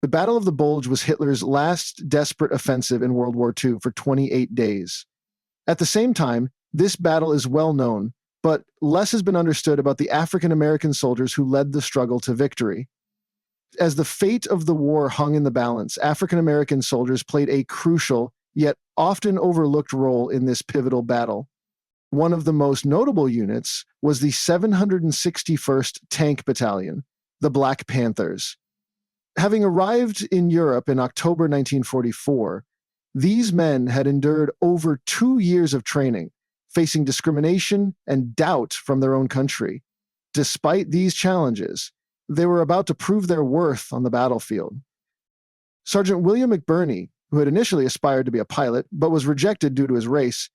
The Battle of the Bulge was Hitler's last desperate offensive in World War II for 28 days. At the same time, this battle is well known, but less has been understood about the African American soldiers who led the struggle to victory. As the fate of the war hung in the balance, African American soldiers played a crucial, yet often overlooked role in this pivotal battle. One of the most notable units was the 761st Tank Battalion, the Black Panthers. Having arrived in Europe in October 1944, these men had endured over 2 years of training, facing discrimination and doubt from their own country. Despite these challenges, they were about to prove their worth on the battlefield. Sergeant William McBurney, who had initially aspired to be a pilot but was rejected due to his race,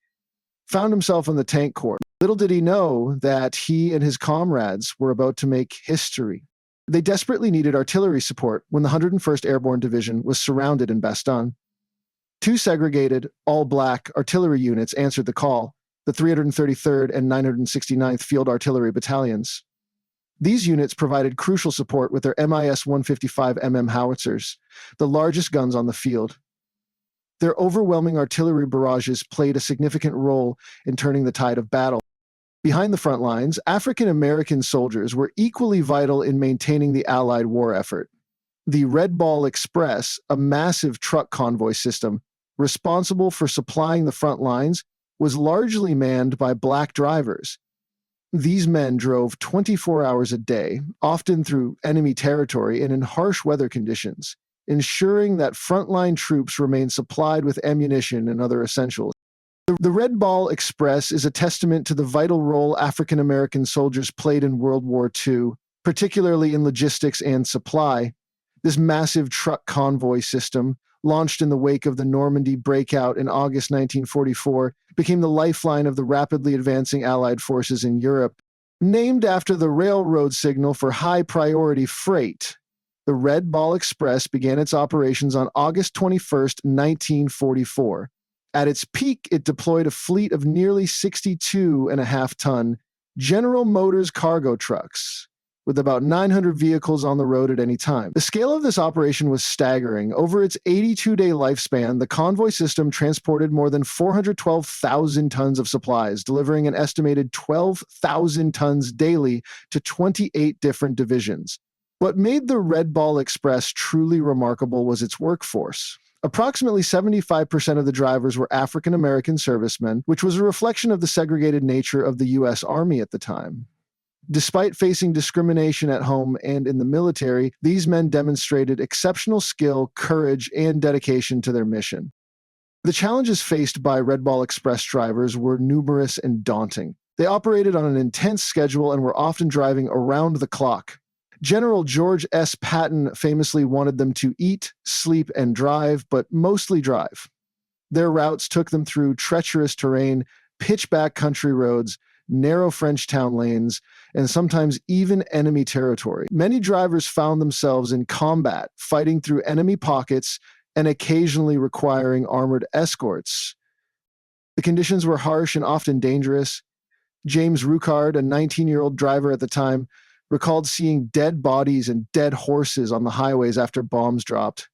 found himself in the Tank Corps. Little did he know that he and his comrades were about to make history. They desperately needed artillery support when the 101st Airborne Division was surrounded in Bastogne. 2 segregated, all-black artillery units answered the call, the 333rd and 969th Field Artillery Battalions. These units provided crucial support with their MIS 155mm howitzers, the largest guns on the field. Their overwhelming artillery barrages played a significant role in turning the tide of battle. Behind the front lines, African American soldiers were equally vital in maintaining the Allied war effort. The Red Ball Express, a massive truck convoy system responsible for supplying the front lines, was largely manned by black drivers. These men drove 24 hours a day, often through enemy territory and in harsh weather conditions, ensuring that frontline troops remained supplied with ammunition and other essentials. The Red Ball Express is a testament to the vital role African American soldiers played in World War II, particularly in logistics and supply. This massive truck convoy system, launched in the wake of the Normandy breakout in August 1944, became the lifeline of the rapidly advancing Allied forces in Europe. Named after the railroad signal for high-priority freight, the Red Ball Express began its operations on August 21, 1944. At its peak, it deployed a fleet of nearly 62.5-ton General Motors cargo trucks, with about 900 vehicles on the road at any time. The scale of this operation was staggering. Over its 82-day lifespan, the convoy system transported more than 412,000 tons of supplies, delivering an estimated 12,000 tons daily to 28 different divisions. What made the Red Ball Express truly remarkable was its workforce. Approximately 75% of the drivers were African American servicemen, which was a reflection of the segregated nature of the U.S. Army at the time. Despite facing discrimination at home and in the military, these men demonstrated exceptional skill, courage, and dedication to their mission. The challenges faced by Red Ball Express drivers were numerous and daunting. They operated on an intense schedule and were often driving around the clock. General George S. Patton famously wanted them to eat, sleep, and drive, but mostly drive. Their routes took them through treacherous terrain, pitchback country roads, narrow French town lanes, and sometimes even enemy territory. Many drivers found themselves in combat, fighting through enemy pockets and occasionally requiring armored escorts. The conditions were harsh and often dangerous. James Rucard, a 19-year-old driver at the time, recalled seeing dead bodies and dead horses on the highways after bombs dropped.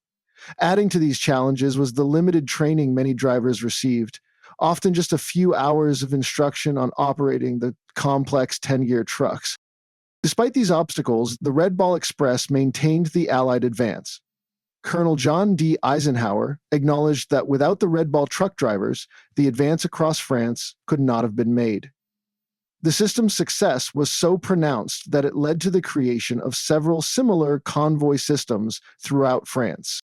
Adding to these challenges was the limited training many drivers received, often just a few hours of instruction on operating the complex 10-gear trucks. Despite these obstacles, the Red Ball Express maintained the Allied advance. Colonel John D. Eisenhower acknowledged that without the Red Ball truck drivers, the advance across France could not have been made. The system's success was so pronounced that it led to the creation of several similar convoy systems throughout France.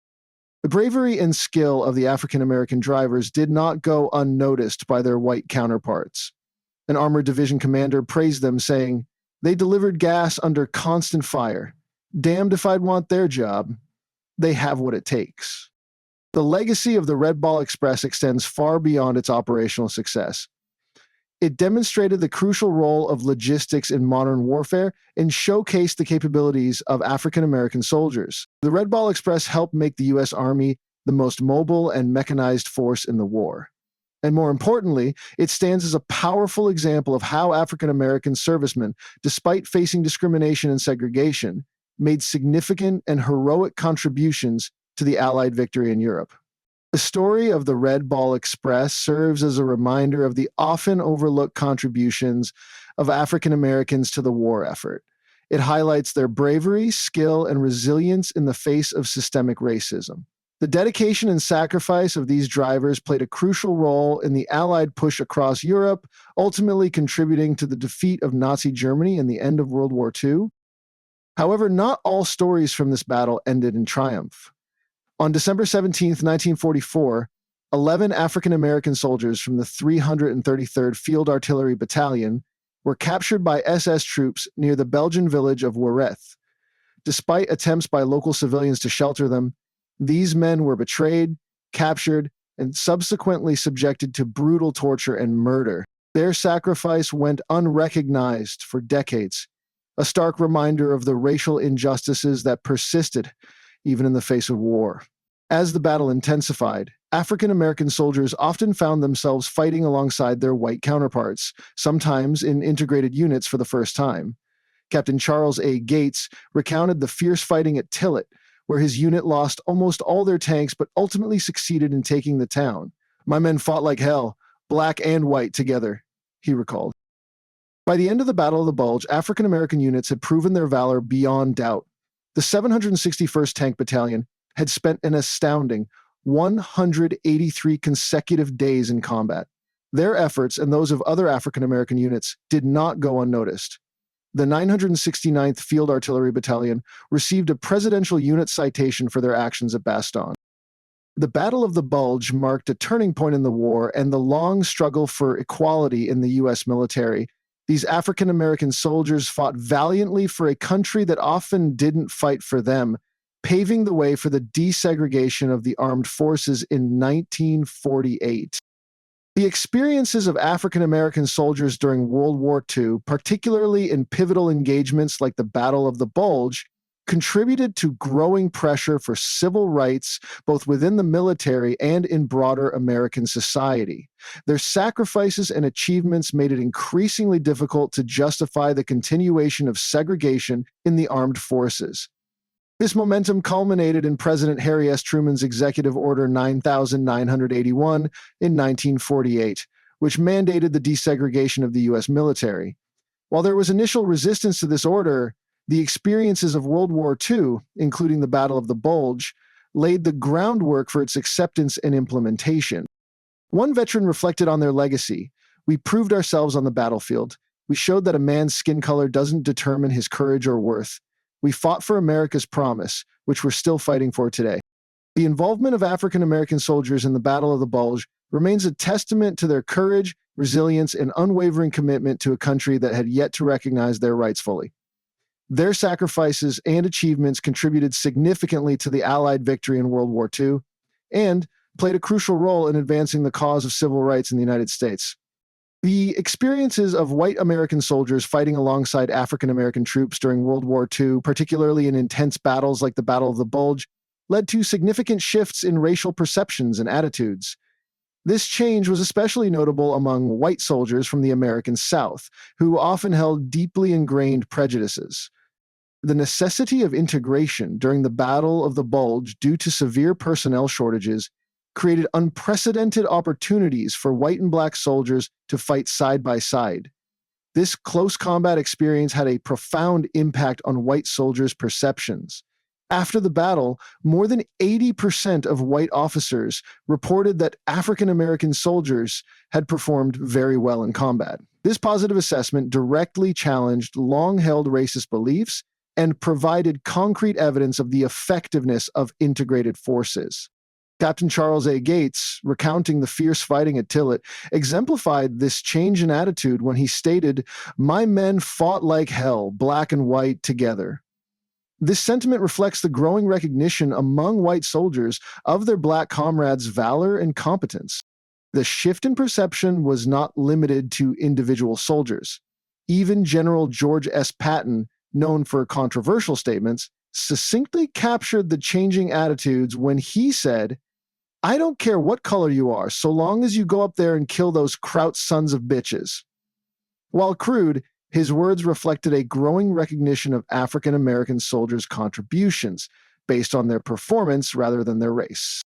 The bravery and skill of the African American drivers did not go unnoticed by their white counterparts. An armored division commander praised them, saying, "They delivered gas under constant fire. Damned if I'd want their job. They have what it takes." The legacy of the Red Ball Express extends far beyond its operational success. It demonstrated the crucial role of logistics in modern warfare and showcased the capabilities of African American soldiers. The Red Ball Express helped make the U.S. Army the most mobile and mechanized force in the war. And more importantly, it stands as a powerful example of how African American servicemen, despite facing discrimination and segregation, made significant and heroic contributions to the Allied victory in Europe. The story of the Red Ball Express serves as a reminder of the often overlooked contributions of African Americans to the war effort. It highlights their bravery, skill, and resilience in the face of systemic racism. The dedication and sacrifice of these drivers played a crucial role in the Allied push across Europe, ultimately contributing to the defeat of Nazi Germany and the end of World War II. However, not all stories from this battle ended in triumph. On December 17, 1944, 11 African American soldiers from the 333rd Field Artillery Battalion were captured by SS troops near the Belgian village of Wereth. Despite attempts by local civilians to shelter them, these men were betrayed, captured, and subsequently subjected to brutal torture and murder. Their sacrifice went unrecognized for decades, a stark reminder of the racial injustices that persisted even in the face of war. As the battle intensified, African American soldiers often found themselves fighting alongside their white counterparts, sometimes in integrated units for the first time. Captain Charles A. Gates recounted the fierce fighting at Tillet, where his unit lost almost all their tanks but ultimately succeeded in taking the town. "My men fought like hell, black and white together," he recalled. By the end of the Battle of the Bulge, African American units had proven their valor beyond doubt. The 761st Tank Battalion had spent an astounding 183 consecutive days in combat. Their efforts and those of other African American units did not go unnoticed. The 969th Field Artillery Battalion received a Presidential Unit Citation for their actions at Bastogne. The Battle of the Bulge marked a turning point in the war and the long struggle for equality in the U.S. military. These African American soldiers fought valiantly for a country that often didn't fight for them, paving the way for the desegregation of the armed forces in 1948. The experiences of African American soldiers during World War II, particularly in pivotal engagements like the Battle of the Bulge, contributed to growing pressure for civil rights both within the military and in broader American society. Their sacrifices and achievements made it increasingly difficult to justify the continuation of segregation in the armed forces. This momentum culminated in President Harry S. Truman's Executive Order 9981 in 1948, which mandated the desegregation of the U.S. military. While there was initial resistance to this order, the experiences of World War II, including the Battle of the Bulge, laid the groundwork for its acceptance and implementation. One veteran reflected on their legacy. "We proved ourselves on the battlefield. We showed that a man's skin color doesn't determine his courage or worth. We fought for America's promise, which we're still fighting for today." The involvement of African American soldiers in the Battle of the Bulge remains a testament to their courage, resilience, and unwavering commitment to a country that had yet to recognize their rights fully. Their sacrifices and achievements contributed significantly to the Allied victory in World War II and played a crucial role in advancing the cause of civil rights in the United States. The experiences of white American soldiers fighting alongside African American troops during World War II, particularly in intense battles like the Battle of the Bulge, led to significant shifts in racial perceptions and attitudes. This change was especially notable among white soldiers from the American South, who often held deeply ingrained prejudices. The necessity of integration during the Battle of the Bulge due to severe personnel shortages created unprecedented opportunities for white and black soldiers to fight side by side. This close combat experience had a profound impact on white soldiers' perceptions. After the battle, more than 80% of white officers reported that African American soldiers had performed very well in combat. This positive assessment directly challenged long-held racist beliefs and provided concrete evidence of the effectiveness of integrated forces. Captain Charles A. Gates, recounting the fierce fighting at Tillet, exemplified this change in attitude when he stated, "My men fought like hell, black and white together." This sentiment reflects the growing recognition among white soldiers of their black comrades' valor and competence. The shift in perception was not limited to individual soldiers. Even General George S. Patton, known for controversial statements, succinctly captured the changing attitudes when he said, "I don't care what color you are, so long as you go up there and kill those Kraut sons of bitches." While crude, His words reflected a growing recognition of African American soldiers' contributions based on their performance rather than their race.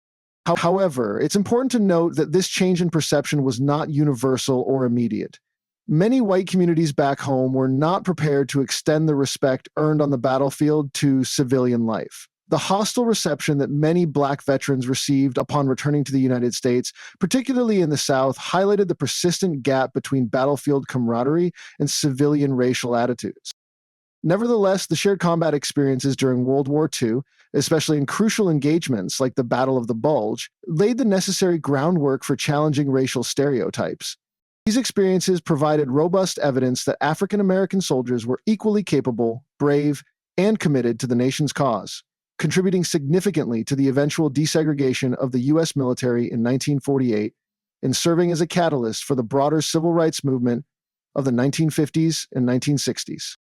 However, it's important to note that this change in perception was not universal or immediate. Many white communities back home were not prepared to extend the respect earned on the battlefield to civilian life. The hostile reception that many Black veterans received upon returning to the United States, particularly in the South, highlighted the persistent gap between battlefield camaraderie and civilian racial attitudes. Nevertheless, the shared combat experiences during World War II, especially in crucial engagements like the Battle of the Bulge, laid the necessary groundwork for challenging racial stereotypes. These experiences provided robust evidence that African American soldiers were equally capable, brave, and committed to the nation's cause, contributing significantly to the eventual desegregation of the U.S. military in 1948 and serving as a catalyst for the broader civil rights movement of the 1950s and 1960s.